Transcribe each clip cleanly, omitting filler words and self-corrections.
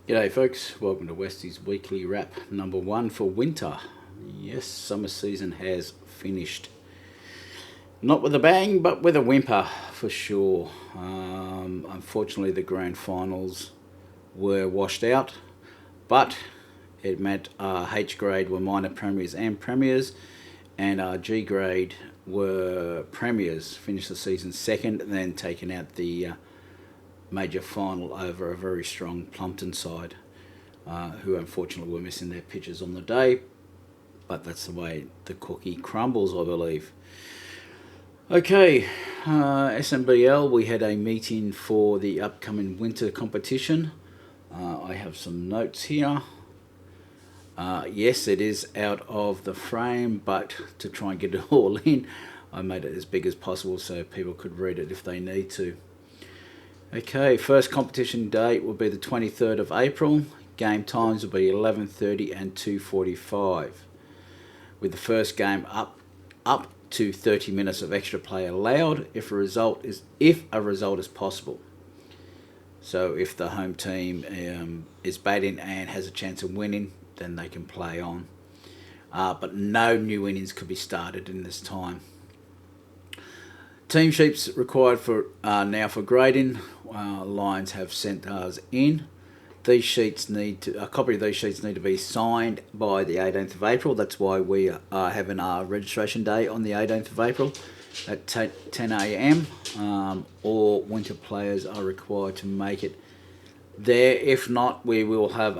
G'day folks, welcome to Westie's weekly wrap number 1 for winter. Yes, summer season has finished. Not with a bang, but with a whimper for sure. Unfortunately, the grand finals were washed out, but it meant H grade were minor premiers and premiers, and G grade were premiers. Finished the season second, and then taken out the major final over a very strong Plumpton side, who unfortunately were missing their pitches on the day, but that's the way the cookie crumbles, I believe. Okay, SMBL, we had a meeting for the upcoming winter competition. I have some notes here. Yes, it is out of the frame, but to try and get it all in, I made it as big as possible so people could read it if they need to. Okay, first competition date will be the 23rd of April. Game times will be 11:30 and 2:45. With the first game up to 30 minutes of extra play allowed if a result is possible. So if the home team is batting and has a chance of winning, then they can play on. But no new innings could be started in this time. Team sheets required for now for grading. Lions have sent ours in. A copy of these sheets need to be signed by the 18th of April. That's why we are having our registration day on the 18th of April at 10 a.m. All winter players are required to make it there. If not, we will have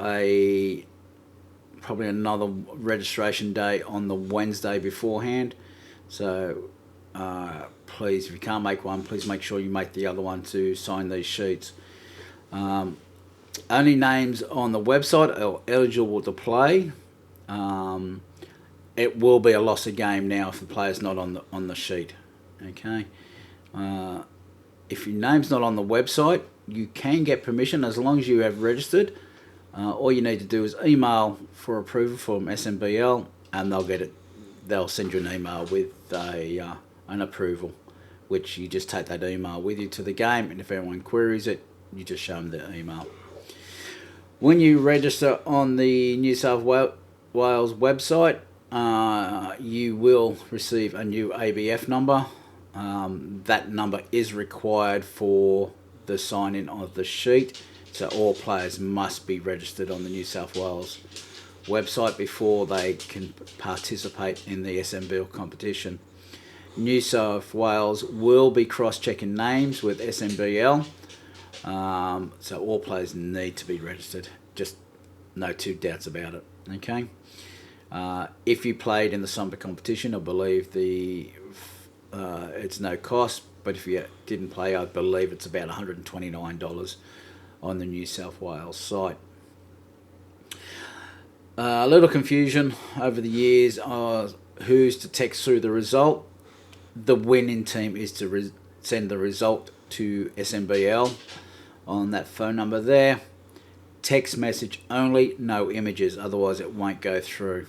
probably another registration day on the Wednesday beforehand. So please, if you can't make one, please make sure you make the other one to sign these sheets. Only names on the website are eligible to play. It will be a loss of game now if the player's not on the sheet. Okay. If your name's not on the website, you can get permission as long as you have registered. All you need to do is email for approval from SMBL, and they'll get it. They'll send you an email with an approval, which you just take that email with you to the game, and if anyone queries it, you just show them the email. When you register on the New South Wales website, you will receive a new ABF number. That number is required for the sign-in of the sheet, so all players must be registered on the New South Wales website before they can participate in the SMBL competition. New South Wales will be cross-checking names with SMBL, so all players need to be registered. Just no two doubts about it. Okay. If you played in the summer competition, I believe it's no cost, but if you didn't play, I believe it's about $129 on the New South Wales site. A little confusion over the years who's to text through the result. The winning team is to send the result to SMBL on that phone number there. Text message only, no images, otherwise it won't go through.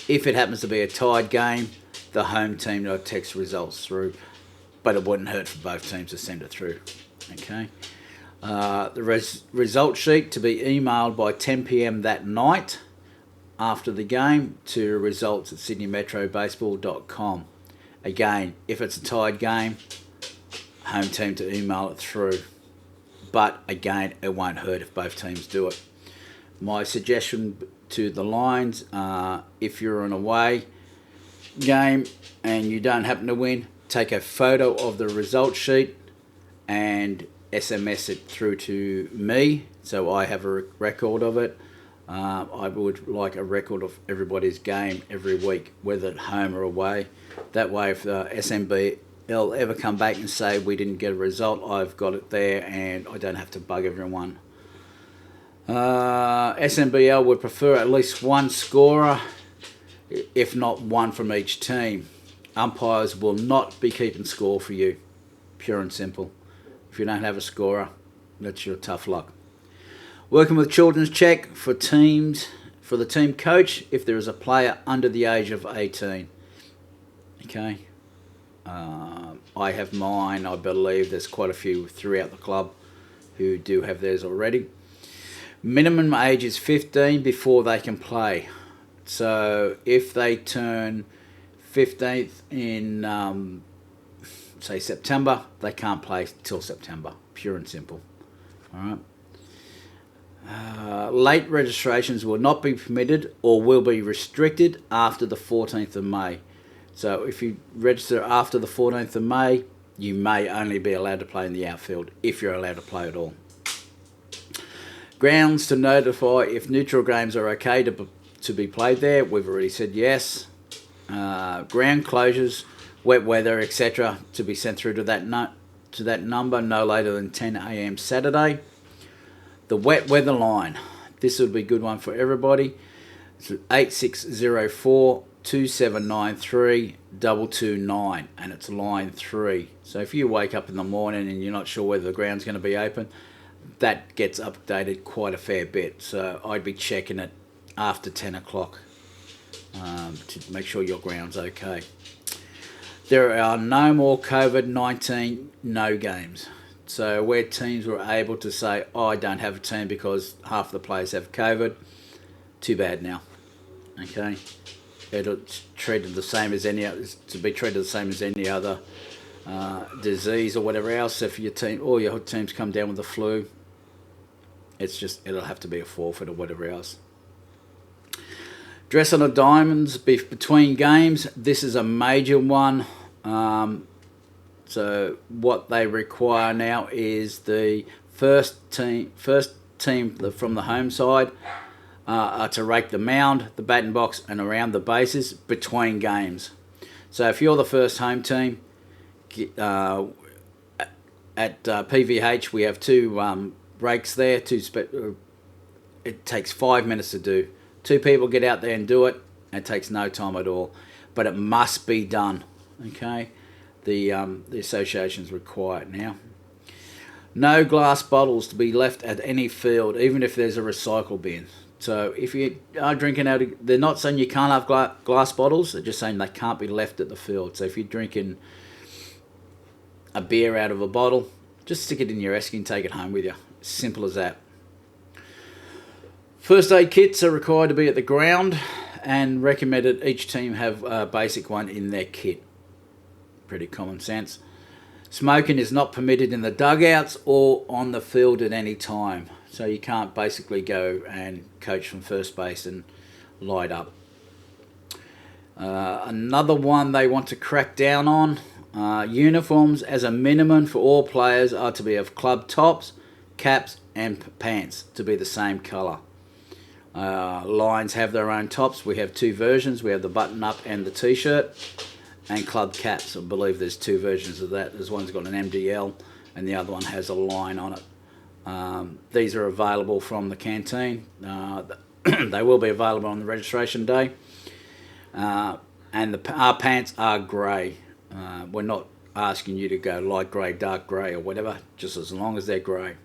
If it happens to be a tied game, the home team will text results through, but it wouldn't hurt for both teams to send it through. Okay. The result sheet to be emailed by 10 p.m. that night after the game to results@sydneymetrobaseball.com. Again, if it's a tied game, home team to email it through. But again, it won't hurt if both teams do it. My suggestion to the Lions, if you're an away game and you don't happen to win, take a photo of the result sheet and SMS it through to me so I have a record of it. I would like a record of everybody's game every week, whether at home or away. That way, if the SMBL ever come back and say we didn't get a result, I've got it there and I don't have to bug everyone. SMBL would prefer at least one scorer, if not one from each team. Umpires will not be keeping score for you, pure and simple. If you don't have a scorer, that's your tough luck. Working with children's check for the team coach if there is a player under the age of 18. Okay. I have mine. I believe there's quite a few throughout the club who do have theirs already. Minimum age is 15 before they can play. So if they turn 15th in, say, September, they can't play till September. Pure and simple. All right. Late registrations will not be permitted or will be restricted after the 14th of May. So if you register after the 14th of May, you may only be allowed to play in the outfield if you're allowed to play at all. Grounds to notify if neutral games are okay to be played there. We've already said yes. Ground closures, wet weather, etc. to be sent through to that number no later than 10 a.m. Saturday. The wet weather line. This would be a good one for everybody. It's 8604 2793 229, and it's line 3. So if you wake up in the morning and you're not sure whether the ground's going to be open, that gets updated quite a fair bit. So I'd be checking it after 10 o'clock to make sure your ground's okay. There are no more COVID-19 no games. So where teams were able to say, oh, I don't have a team because half the players have COVID, too bad now. Okay, it's treated the same as any other, to be treated the same as any other disease or whatever else. If your team, all your teams come down with the flu, it'll have to be a forfeit or whatever else. Dress on the diamonds between games. This is a major one. So what they require now is the first team from the home side are to rake the mound, the batting box, and around the bases between games. So if you're the first home team, at PVH we have two rakes there. It takes 5 minutes to do. 2 people get out there and do it. It takes no time at all, but it must be done. Okay. The associations require it now. No glass bottles to be left at any field, even if there's a recycle bin. So if you are drinking out, they're not saying you can't have glass bottles. They're just saying they can't be left at the field. So if you're drinking a beer out of a bottle, just stick it in your esky and take it home with you. Simple as that. First aid kits are required to be at the ground and recommended each team have a basic one in their kit. Pretty common sense. Smoking is not permitted in the dugouts or on the field at any time. So you can't basically go and coach from first base and light up. Another one they want to crack down on. Uniforms as a minimum for all players are to be of club tops, caps and pants to be the same colour. Lions have their own tops. We have 2 versions. We have the button up and the t-shirt. And club caps. I believe there's 2 versions of that. There's one's got an MDL and the other one has a line on it. These are available from the canteen. They will be available on the registration day. And our pants are grey. We're not asking you to go light grey, dark grey or whatever, just as long as they're grey.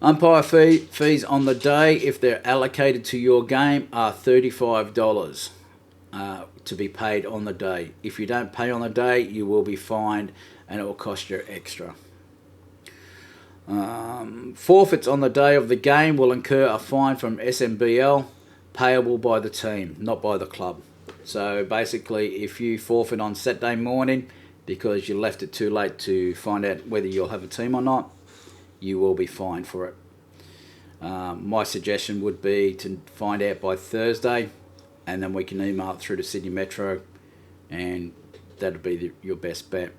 Umpire fees on the day, if they're allocated to your game, are $35. To be paid on the day. If you don't pay on the day, you will be fined and it will cost you extra. Forfeits on the day of the game will incur a fine from SMBL payable by the team, not by the club. So basically, if you forfeit on Saturday morning because you left it too late to find out whether you'll have a team or not, you will be fined for it. My suggestion would be to find out by Thursday, and then we can email it through to Sydney Metro, and that'd be your best bet.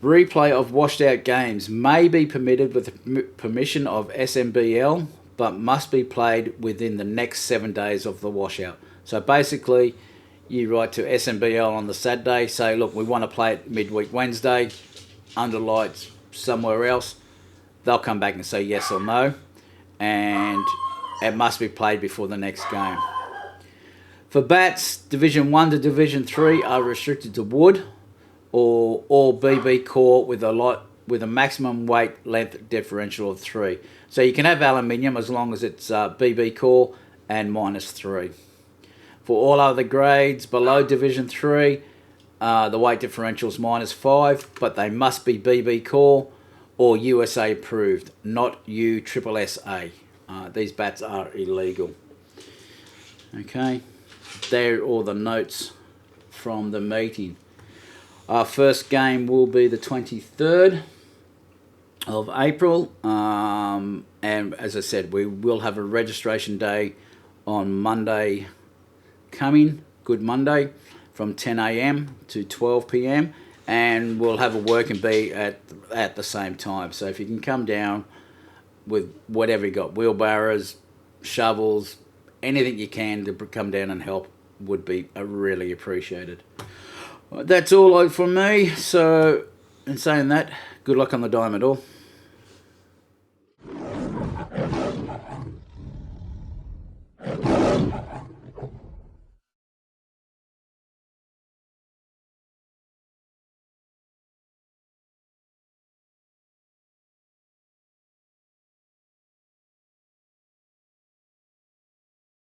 Replay of washed out games may be permitted with permission of SMBL, but must be played within the next 7 days of the washout. So basically, you write to SMBL on the Saturday, say, look, we want to play it midweek Wednesday, under lights somewhere else. They'll come back and say yes or no, and it must be played before the next game. For bats, Division 1 to Division 3 are restricted to wood or BB core with a maximum weight length differential of 3. So you can have aluminium as long as it's BB core and -3. For all other grades below Division 3, the weight differential is -5, but they must be BB core or USA approved, not USSSA. These bats are illegal. Okay, there are all the notes from the meeting. Our first game will be the 23rd of April, and as I said, we will have a registration day on Monday coming, Good Monday, from 10 a.m. to 12 p.m. and we'll have a work and bee at the same time. So if you can come down with whatever you got, wheelbarrows, shovels, anything you can to come down and help would be really appreciated. That's all from me. So in saying that, good luck on the diamond all.